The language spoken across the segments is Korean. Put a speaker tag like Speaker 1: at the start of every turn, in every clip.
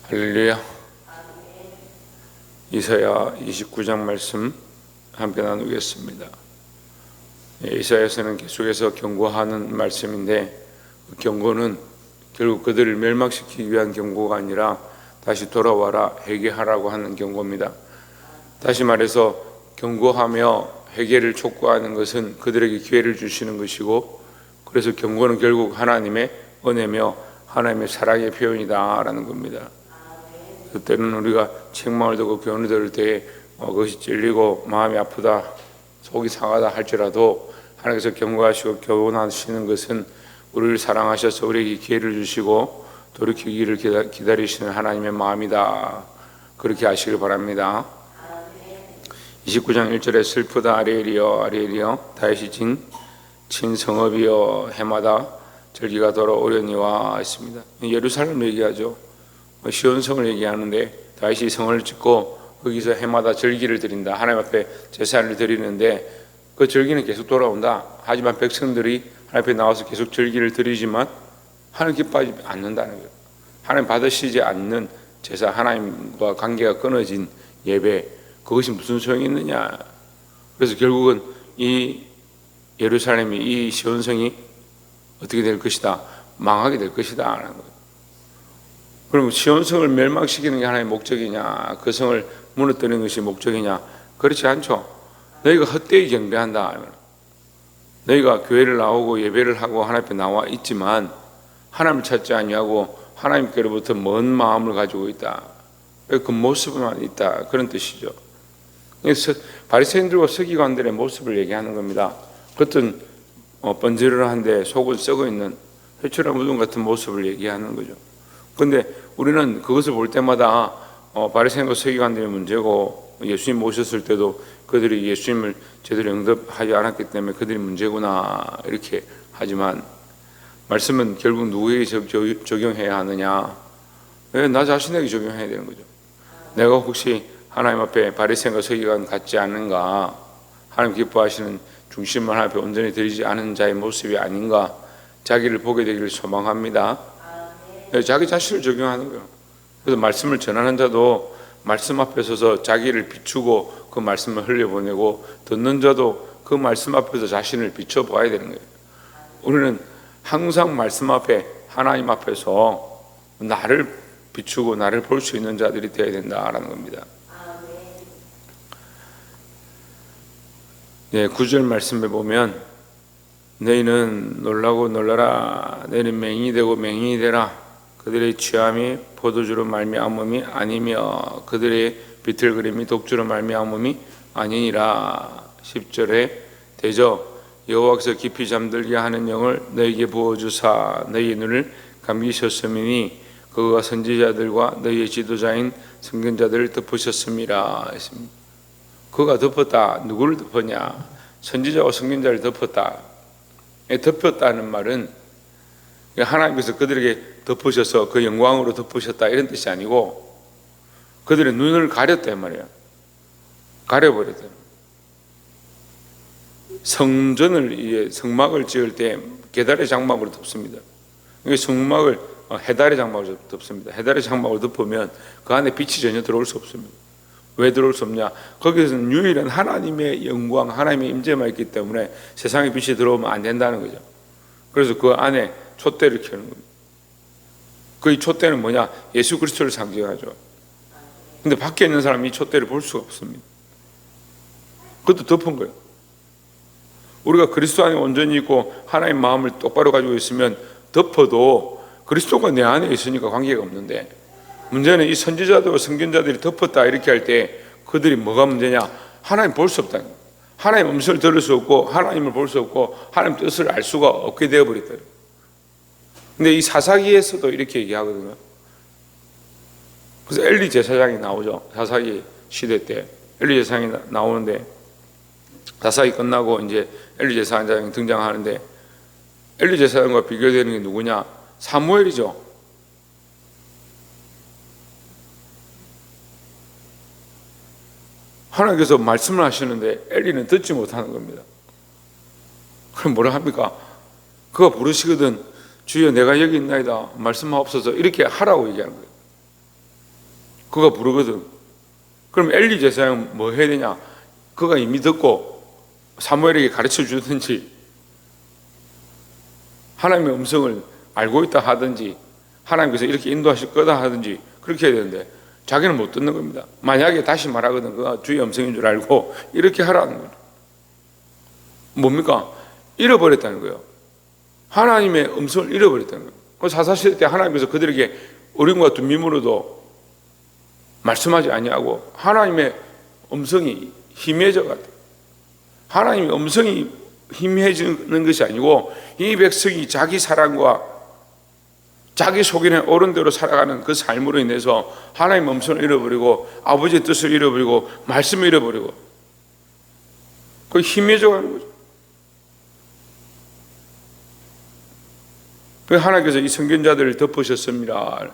Speaker 1: 할렐루야. 이사야 29장 말씀 함께 나누겠습니다. 이사야서는 계속해서 경고하는 말씀인데, 그 경고는 결국 그들을 멸망시키기 위한 경고가 아니라 다시 돌아와라, 회개하라고 하는 경고입니다. 다시 말해서 경고하며 회개를 촉구하는 것은 그들에게 기회를 주시는 것이고, 그래서 경고는 결국 하나님의 은혜며 하나님의 사랑의 표현이다라는 겁니다. 그때는 우리가 책망을 듣고 교훈을 들을 때 그것이 찔리고 마음이 아프다, 속이 상하다 할지라도 하나님께서 경고하시고 교훈하시는 것은 우리를 사랑하셔서 우리에게 기회를 주시고 돌이키기를 기다리시는 하나님의 마음이다. 그렇게 하시길 바랍니다. 29장 1절에 슬프다 아리엘이여 아리엘이여 다윗이 친 성읍이여 해마다 절기가 돌아오려니와 했습니다. 예루살렘 얘기하죠. 시온성을 얘기하는데 다윗이 성을 짓고 거기서 해마다 절기를 드린다. 하나님 앞에 제사를 드리는데 그 절기는 계속 돌아온다. 하지만 백성들이 하나님 앞에 나와서 계속 절기를 드리지만 하나님 기뻐하지 않는다는 거예요. 하나님 받으시지 않는 제사, 하나님과 관계가 끊어진 예배, 그것이 무슨 소용이 있느냐. 그래서 결국은 이 예루살렘이, 이 시온성이 어떻게 될 것이다, 망하게 될 것이다 하는 거예요. 그럼 시온성을 멸망시키는 게 하나님의 목적이냐, 그 성을 무너뜨리는 것이 목적이냐? 그렇지 않죠. 너희가 헛되이 경배한다, 너희가 교회를 나오고 예배를 하고 하나님 앞에 나와 있지만 하나님을 찾지 아니하고 하나님께로부터 먼 마음을 가지고 있다, 그 모습만 있다, 그런 뜻이죠. 그래서 바리새인들과 서기관들의 모습을 얘기하는 겁니다. 겉은 번지르르한데 속은 썩어 있는 회초리 무덤 같은 모습을 얘기하는 거죠. 그런데 우리는 그것을 볼 때마다 바리새인과 서기관들의 문제고, 예수님 모셨을 때도 그들이 예수님을 제대로 영접하지 않았기 때문에 그들이 문제구나 이렇게 하지만, 말씀은 결국 누구에게 적용해야 하느냐? 나 자신에게 적용해야 되는 거죠. 내가 혹시 하나님 앞에 바리새인과 서기관 같지 않은가? 하나님 기뻐하시는 중심을 하나님 앞에 온전히 드리지 않은 자의 모습이 아닌가? 자기를 보게 되기를 소망합니다. 자기 자신을 적용하는 거예요. 그래서 말씀을 전하는 자도 말씀 앞에 서서 자기를 비추고 그 말씀을 흘려보내고, 듣는 자도 그 말씀 앞에서 자신을 비춰봐야 되는 거예요. 우리는 항상 말씀 앞에, 하나님 앞에서 나를 비추고 나를 볼 수 있는 자들이 되어야 된다라는 겁니다. 9절 말씀에 보면 너희는 놀라고 놀라라, 너희는 맹인이 되고 맹인이 되라. 그들의 취함이 포도주로 말미암음이 아니며 그들의 비틀거림이 독주로 말미암음이 아니니라. 10절에 대저 여호와께서 깊이 잠들게 하는 영을 너희에게 부어주사 너희의 눈을 감기셨음이니 그가 선지자들과 너희의 지도자인 선견자들을 덮으셨음이라 했습니다. 그가 덮었다. 누구를 덮었냐? 선지자와 선견자를 덮었다. 덮였다는 말은 하나님께서 그들에게 덮으셔서 그 영광으로 덮으셨다 이런 뜻이 아니고, 그들의 눈을 가렸다 이 말이에요. 가려버렸다. 성전을, 성막을 지을 때 계달의 장막으로 덮습니다. 성막을 해달의 장막으로 덮습니다. 해달의 장막으로 덮으면 그 안에 빛이 전혀 들어올 수 없습니다. 왜 들어올 수 없냐? 거기서는 유일한 하나님의 영광, 하나님의 임재만 있기 때문에 세상의 빛이 들어오면 안 된다는 거죠. 그래서 그 안에 촛대를 켜는 겁니다. 그 촛대는 뭐냐? 예수 그리스도를 상징하죠. 근데 밖에 있는 사람이 이 촛대를 볼 수가 없습니다. 그것도 덮은 거예요. 우리가 그리스도 안에 온전히 있고 하나님 마음을 똑바로 가지고 있으면 덮어도 그리스도가 내 안에 있으니까 관계가 없는데, 문제는 이 선지자들과 선견자들이 덮었다 이렇게 할 때 그들이 뭐가 문제냐? 하나님 볼 수 없다는 거예요. 하나님 음성을 들을 수 없고 하나님을 볼 수 없고 하나님 뜻을 알 수가 없게 되어버렸다. 근데 이 사사기에서도 이렇게 얘기하거든요. 그래서 엘리 제사장이 나오죠. 사사기 시대 때 엘리 제사장이 나오는데, 사사기 끝나고 이제 엘리 제사장이 등장하는데, 엘리 제사장과 비교되는 게 누구냐? 사무엘이죠. 하나님께서 말씀을 하시는데 엘리는 듣지 못하는 겁니다. 그럼 뭐라 합니까? 그가 부르시거든 주여 내가 여기 있나이다 말씀하옵소서 이렇게 하라고 얘기하는 거예요. 그가 부르거든. 그럼 엘리 제사장은 뭐 해야 되냐? 그가 이미 듣고 사무엘에게 가르쳐 주든지 하나님의 음성을 알고 있다 하든지 하나님께서 이렇게 인도하실 거다 하든지 그렇게 해야 되는데 자기는 못 듣는 겁니다. 만약에 다시 말하거든 그가 주의 음성인 줄 알고 이렇게 하라는 거죠. 뭡니까? 잃어버렸다는 거예요. 하나님의 음성을 잃어버렸다는 거예요. 사사시대 때 하나님께서 그들에게 어림과 둔밈으로도 말씀하지 아니하고 하나님의 음성이 희미해져 갔다. 하나님의 음성이 희미해지는 것이 아니고 이 백성이 자기 사랑과 자기 속에는 어른대로 살아가는 그 삶으로 인해서 하나님의 음성을 잃어버리고 아버지의 뜻을 잃어버리고 말씀을 잃어버리고 그 희미해져 가는 거죠. 하나님께서 이 선견자들을 덮으셨습니다.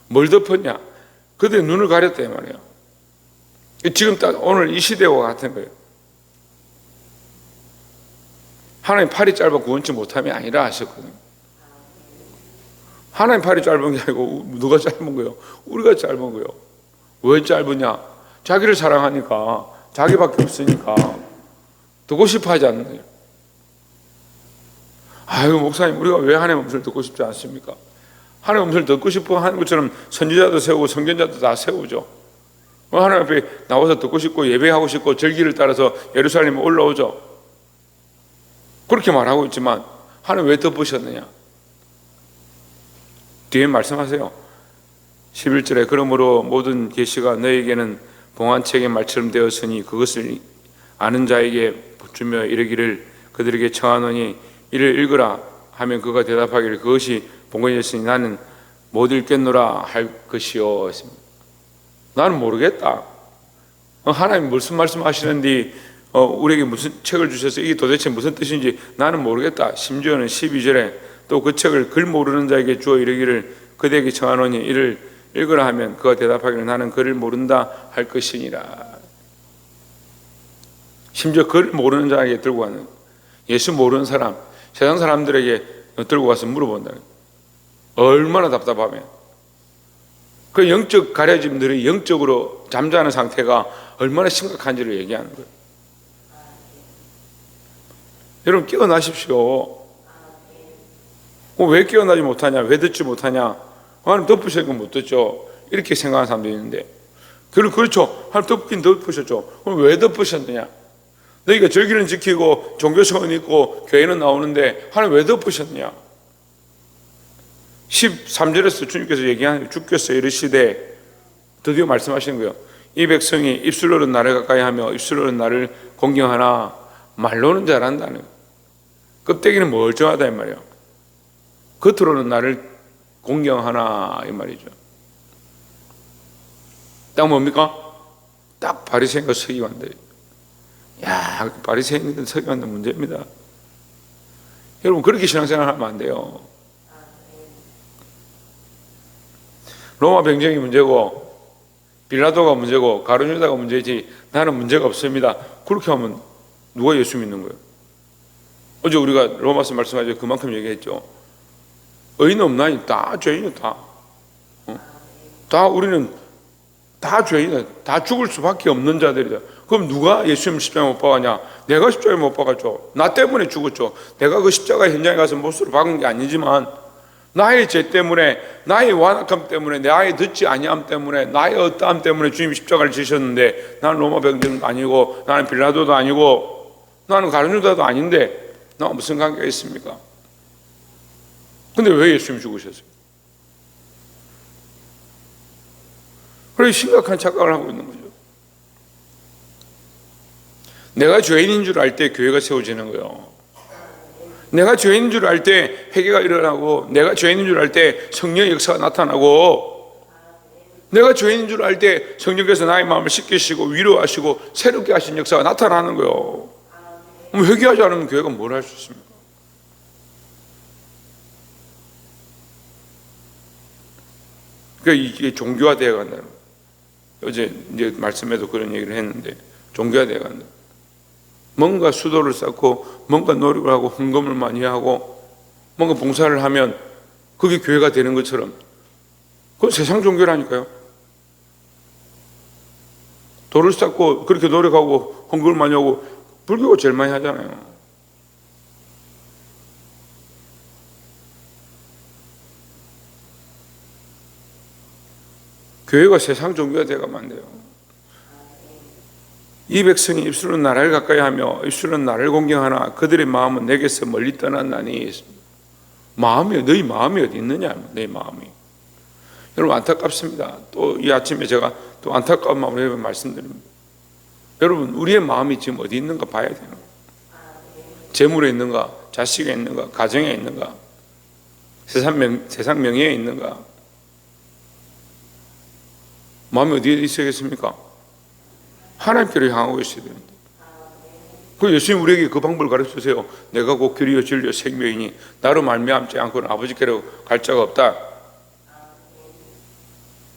Speaker 1: 뭘 덮었냐? 그들의 눈을 가렸다 이 말이에요. 지금 딱 오늘 이 시대와 같은 거예요. 하나님 팔이 짧아 구원치 못함이 아니라 하셨거든요. 하나님 팔이 짧은 게 아니고 누가 짧은 거예요? 우리가 짧은 거예요. 왜 짧으냐? 자기를 사랑하니까, 자기밖에 없으니까 듣고 싶어 하지 않는 거예요. 아유 목사님 우리가 왜 하나님의 음성을 듣고 싶지 않습니까? 하나님의 음성을 듣고 싶어 하는 것처럼 선지자도 세우고 선견자도 다 세우죠. 하나님 앞에 나와서 듣고 싶고 예배하고 싶고 절기를 따라서 예루살렘에 올라오죠. 그렇게 말하고 있지만 하나님 왜 덮으셨느냐? 뒤에 말씀하세요. 11절에 그러므로 모든 계시가 너에게는 봉안책의 말처럼 되었으니 그것을 아는 자에게 주며 이르기를 그들에게 청하노니 이를 읽으라 하면 그가 대답하기를 그것이 본권이었으니 나는 못 읽겠노라 할 것이요. 나는 모르겠다. 하나님 무슨 말씀하시는지 우리에게 무슨 책을 주셔서 이게 도대체 무슨 뜻인지 나는 모르겠다. 심지어는 12절에 또 그 책을 글 모르는 자에게 주어 이르기를 그대에게 청하노니 이를 읽으라 하면 그가 대답하기를 나는 글을 모른다 할 것이니라. 심지어 글을 모르는 자에게 들고 가는 예수 모르는 사람 세상 사람들에게 들고 가서 물어본다. 얼마나 답답하면 그 영적 가려짐들이 영적으로 잠자는 상태가 얼마나 심각한지를 얘기하는 거예요. 여러분 깨어나십시오. 왜 깨어나지 못하냐? 왜 듣지 못하냐? 하나님 덮으신 건 못 듣죠. 이렇게 생각하는 사람도 있는데 그렇죠. 하나님 덮긴 덮으셨죠. 그럼 왜 덮으셨느냐? 너희가 절기는 지키고 종교성은 있고 교회는 나오는데 하나님 왜 덮으셨느냐? 13절에서 주님께서 얘기하는 주께서 이르시되 드디어 말씀하시는 거예요. 이 백성이 입술로는 나를 가까이 하며 입술로는 나를 공경하나 말로는 잘한다는 거예요. 껍데기는 멀쩡하다 이 말이에요. 겉으로는 나를 공경하나 이 말이죠. 딱 뭡니까? 딱 바리새인과 서기관들. 야, 바리새인들 서기관들 문제입니다. 여러분 그렇게 신앙생활 하면 안 돼요. 로마 병정이 문제고 빌라도가 문제고 가룟유다가 문제지 나는 문제가 없습니다. 그렇게 하면 누가 예수 믿는 거예요? 어제 우리가 로마서 말씀하죠. 그만큼 얘기했죠. 의인 없나니 다 죄인이야 다. 다 우리는 다 죄인이야. 다 죽을 수밖에 없는 자들이다. 그럼 누가 예수님 십자가에 못 박았냐? 내가 십자가에 못 박았죠. 나 때문에 죽었죠. 내가 그 십자가 현장에 가서 못으로 박은 게 아니지만 나의 죄 때문에 나의 완악함 때문에 나의 듣지 아니함 때문에 나의 어떠함 때문에 주님이 십자가를 지셨는데 나는 로마 병정도 아니고 나는 빌라도도 아니고 나는 가룟유다도 아닌데 나 무슨 관계가 있습니까? 근데 왜 예수님이 죽으셨어요? 그렇게 심각한 착각을 하고 있는 거죠. 내가 죄인인 줄 알 때 교회가 세워지는 거예요. 내가 죄인인 줄 알 때 회개가 일어나고 내가 죄인인 줄 알 때 성령의 역사가 나타나고 내가 죄인인 줄 알 때 성령께서 나의 마음을 씻기시고 위로하시고 새롭게 하신 역사가 나타나는 거예요. 그럼 회개하지 않으면 교회가 뭘 할 수 있습니까? 그러니까 이게 종교화되어 간다는 거예요. 어제 이제 말씀에도 그런 얘기를 했는데 종교화되어 간다. 뭔가 수도를 쌓고 뭔가 노력을 하고 헌금을 많이 하고 뭔가 봉사를 하면 그게 교회가 되는 것처럼 그건 세상 종교라니까요. 돌을 쌓고 그렇게 노력하고 헌금을 많이 하고 불교가 제일 많이 하잖아요. 교회가 세상 종교가 돼가면 안 돼요. 이 백성이 입술은 나를 가까이 하며 입술은 나를 공경하나 그들의 마음은 내게서 멀리 떠났나니. 마음이, 너희 마음이 어디 있느냐? 내 마음이. 여러분 안타깝습니다. 또 이 아침에 제가 또 안타까운 마음으로 말씀드립니다. 여러분 우리의 마음이 지금 어디 있는가 봐야 되는 거예요. 재물에 있는가? 자식에 있는가? 가정에 있는가? 세상 명예에 있는가? 마음이 어디에 있어야겠습니까? 하나님께로 향하고 있어야 되는데. 그 예수님 우리에게 그 방법을 가르쳐주세요. 내가 곧 길이요 진리요 생명이니 나로 말미암지 않고는 아버지께로 갈 자가 없다.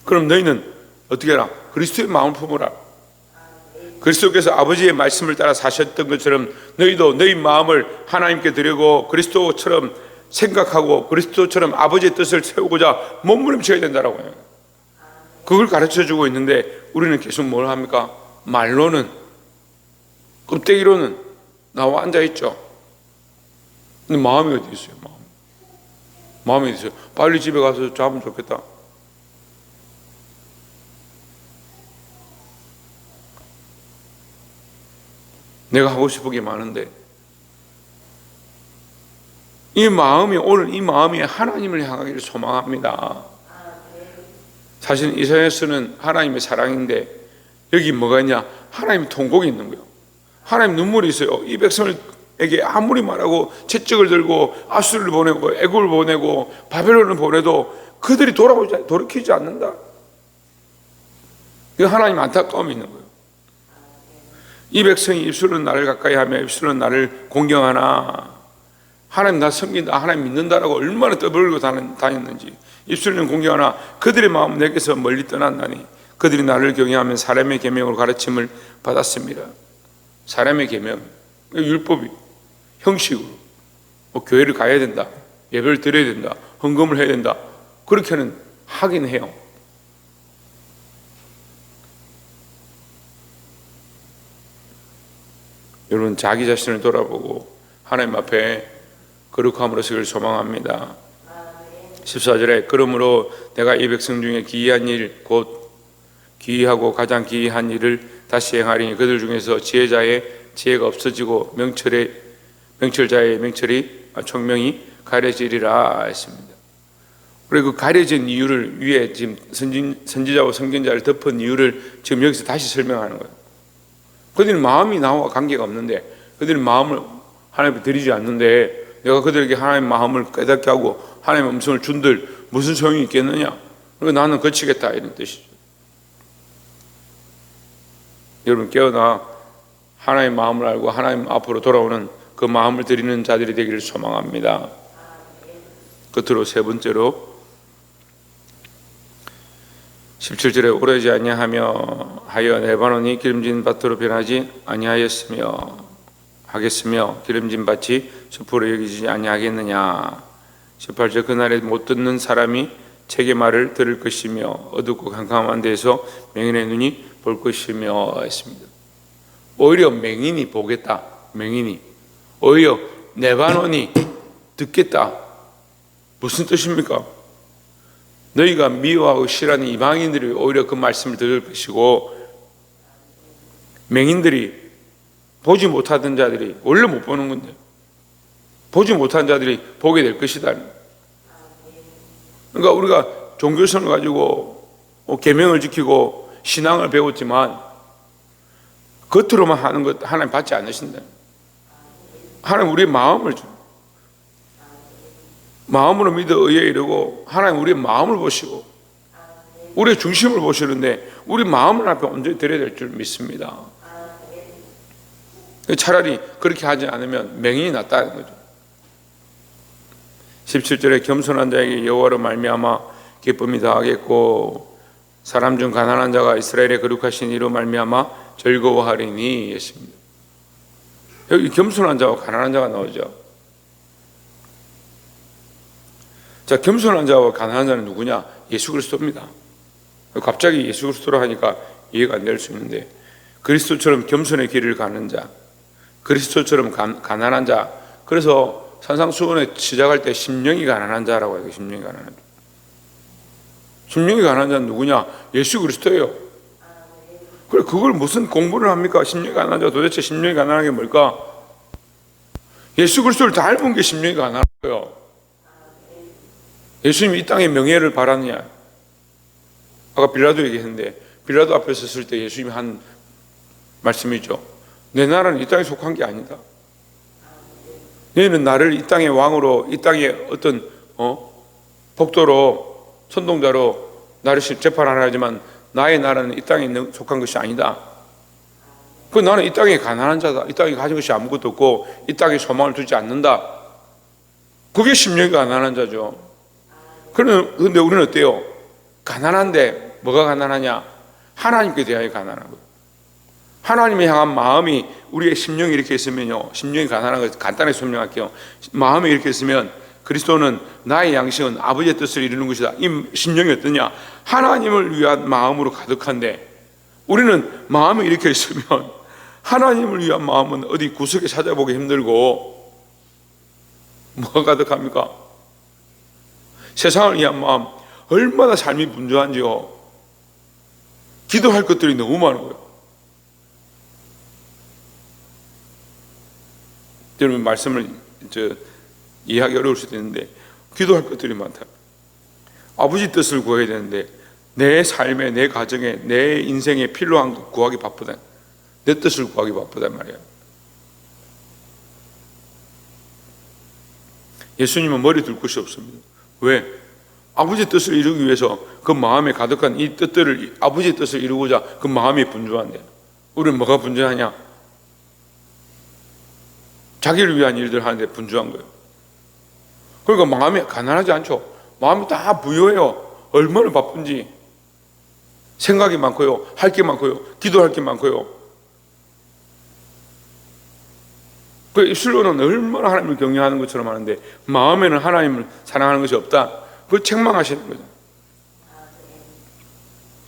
Speaker 1: 그럼 너희는 어떻게 해라? 그리스도의 마음을 품어라. 그리스도께서 아버지의 말씀을 따라 사셨던 것처럼 너희도 너희 마음을 하나님께 드리고 그리스도처럼 생각하고 그리스도처럼 아버지의 뜻을 세우고자 몸부림쳐야 된다라고 해요. 그걸 가르쳐주고 있는데 우리는 계속 뭘 합니까? 말로는, 껍데기로는 나와 앉아있죠. 근데 마음이 어디 있어요? 마음이 어디 있어요? 빨리 집에 가서 자면 좋겠다. 내가 하고 싶은 게 많은데 오늘 이 마음이 하나님을 향하기를 소망합니다. 사실 이사야서는 하나님의 사랑인데 여기 뭐가 있냐? 하나님의 통곡이 있는 거예요. 하나님 눈물이 있어요. 이 백성에게 아무리 말하고 채찍을 들고 아수르를 보내고 애굽을 보내고 바벨론을 보내도 그들이 돌이키지 않는다. 그 하나님 안타까움이 있는 거예요. 이 백성이 입술은 나를 가까이 하며 입술은 나를 공경하나. 하나님 나 섬긴다, 하나님 믿는다라고 얼마나 떠벌고 다녔는지. 입술은 공경하나 그들의 마음은 내게서 멀리 떠났나니. 그들이 나를 경외하면 사람의 계명으로 가르침을 받았습니다. 사람의 계명, 율법이 형식으로 교회를 가야 된다, 예배를 드려야 된다, 헌금을 해야 된다, 그렇게는 하긴 해요. 여러분 자기 자신을 돌아보고 하나님 앞에 거룩함으로서 그를 소망합니다. 14절에 그러므로 내가 이 백성 중에 기이한 일, 곧 기이하고 가장 기이한 일을 다시 행하리니 그들 중에서 지혜자의 지혜가 없어지고 명철자의 총명이 가려지리라 했습니다. 그리고 그 가려진 이유를 위에 지금 선지자와 선견자를 덮은 이유를 지금 여기서 다시 설명하는 거예요. 그들은 마음이 나와 관계가 없는데, 그들은 마음을 하나님께 드리지 않는데 내가 그들에게 하나님의 마음을 깨닫게 하고 하나님의 음성을 준들 무슨 소용이 있겠느냐? 그리고 나는 거치겠다 이런 뜻이죠. 여러분 깨어나 하나님의 마음을 알고 하나님 앞으로 돌아오는 그 마음을 드리는 자들이 되기를 소망합니다. 끝으로 세 번째로 17절에 오래지 아니하며 하여 레바논이 기름진 밭으로 변하지 아니하였으며 하겠으며 기름진 밭이 숲으로 여기지 아니하겠느냐. 18절 그날에 못 듣는 사람이 책의 말을 들을 것이며 어둡고 캄캄한 데서 맹인의 눈이 볼 것이며 했습니다. 오히려 맹인이 보겠다. 맹인이 오히려 레바논이 듣겠다. 무슨 뜻입니까? 너희가 미워하고 싫어하는 이방인들이 오히려 그 말씀을 들을 것이고 맹인들이 보지 못하던 자들이 원래 못 보는 건데 보지 못한 자들이 보게 될 것이다. 그러니까 우리가 종교성을 가지고 계명을 지키고 신앙을 배웠지만 겉으로만 하는 것 하나님 받지 않으신다. 하나님 우리의 마음을 마음으로 믿어 의에 이르고 하나님 우리의 마음을 보시고 우리의 중심을 보시는데 우리 마음을 앞에 온전히 드려야 될 줄 믿습니다. 차라리 그렇게 하지 않으면 맹인이 낫다는 거죠. 17절에 겸손한 자에게 여호와로 말미암아 기쁨이 더하겠고 사람 중 가난한 자가 이스라엘의 거룩하신 이로 말미암아 즐거워하리니 했습니다. 여기 겸손한 자와 가난한 자가 나오죠. 자, 겸손한 자와 가난한 자는 누구냐? 예수 그리스도입니다. 갑자기 예수 그리스도로 하니까 이해가 안 될 수 있는데 그리스도처럼 겸손의 길을 가는 자, 그리스도처럼 가난한 자. 그래서 산상수훈에 시작할 때 심령이 가난한 자라고 해요. 심령이 가난한 자. 심령이 가난한 자는 누구냐? 예수 그리스도예요. 그래, 그걸 무슨 공부를 합니까? 심령이 가난한 자, 도대체 심령이 가난한 게 뭘까? 예수 그리스도를 닮은 게 심령이 가난한 거예요. 예수님이 이 땅의 명예를 바라느냐? 아까 빌라도 얘기했는데, 빌라도 앞에 섰을 때 예수님이 한 말씀이죠. 내 나라는 이 땅에 속한 게 아니다. 너희는 나를 이 땅의 왕으로, 이 땅의 어떤 복도로, 선동자로 나를 재판하라 하지만 나의 나라는 이 땅에 속한 것이 아니다. 그 나는 이 땅에 가난한 자다. 이 땅에 가진 것이 아무것도 없고 이 땅에 소망을 두지 않는다. 그게 심령이 가난한 자죠. 그런데 우리는 어때요? 가난한데 뭐가 가난하냐? 하나님께 대하여 가난한 거예요. 하나님을 향한 마음이 우리의 심령이 이렇게 있으면요, 심령이 가난한 거 간단하게 설명할게요. 마음이 이렇게 있으면 그리스도는 나의 양식은 아버지의 뜻을 이루는 것이다. 이 심령이 어떠냐? 하나님을 위한 마음으로 가득한데, 우리는 마음이 이렇게 있으면 하나님을 위한 마음은 어디 구석에 찾아보기 힘들고 뭐가 가득합니까? 세상을 위한 마음, 얼마나 삶이 분주한지요. 기도할 것들이 너무 많은 거예요. 여러분, 말씀을 이해하기 어려울 수도 있는데 기도할 것들이 많다. 아버지 뜻을 구해야 되는데 내 삶에, 내 가정에, 내 인생에 필요한 것 구하기 바쁘다. 내 뜻을 구하기 바쁘단 말이야. 예수님은 머리 둘 곳이 없습니다. 왜? 아버지 뜻을 이루기 위해서 그 마음에 가득한 이 뜻들을, 아버지 뜻을 이루고자 그 마음이 분주한데, 우리는 뭐가 분주하냐? 자기를 위한 일들 하는데 분주한 거예요. 그러니까 마음이 가난하지 않죠. 마음이 다 부유해요. 얼마나 바쁜지. 생각이 많고요, 할 게 많고요, 기도할 게 많고요. 그 입술로는 얼마나 하나님을 경외하는 것처럼 하는데 마음에는 하나님을 사랑하는 것이 없다. 그걸 책망하시는 거죠.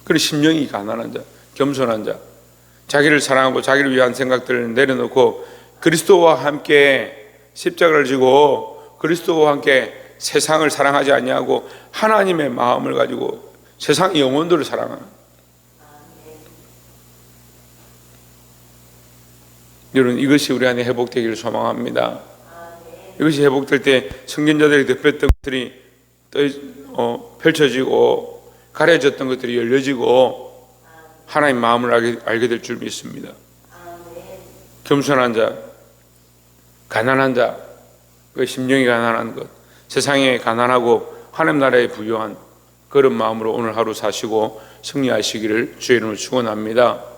Speaker 1: 그런 심령이 가난한 자, 겸손한 자, 자기를 사랑하고 자기를 위한 생각들을 내려놓고 그리스도와 함께 십자가를 지고 그리스도와 함께 세상을 사랑하지 아니하고 하나님의 마음을 가지고 세상의 영혼들을 사랑하는. 여러분, 이것이 우리 안에 회복되기를 소망합니다. 이것이 회복될 때 성전자들이 덮였던 것들이 펼쳐지고 가려졌던 것들이 열려지고 하나님 마음을 알게 될 줄 믿습니다. 겸손한 자, 가난한 자, 그 심령이 가난한 것, 세상에 가난하고 하나님 나라에 부유한 그런 마음으로 오늘 하루 사시고 승리하시기를 주의 이름으로 축원합니다.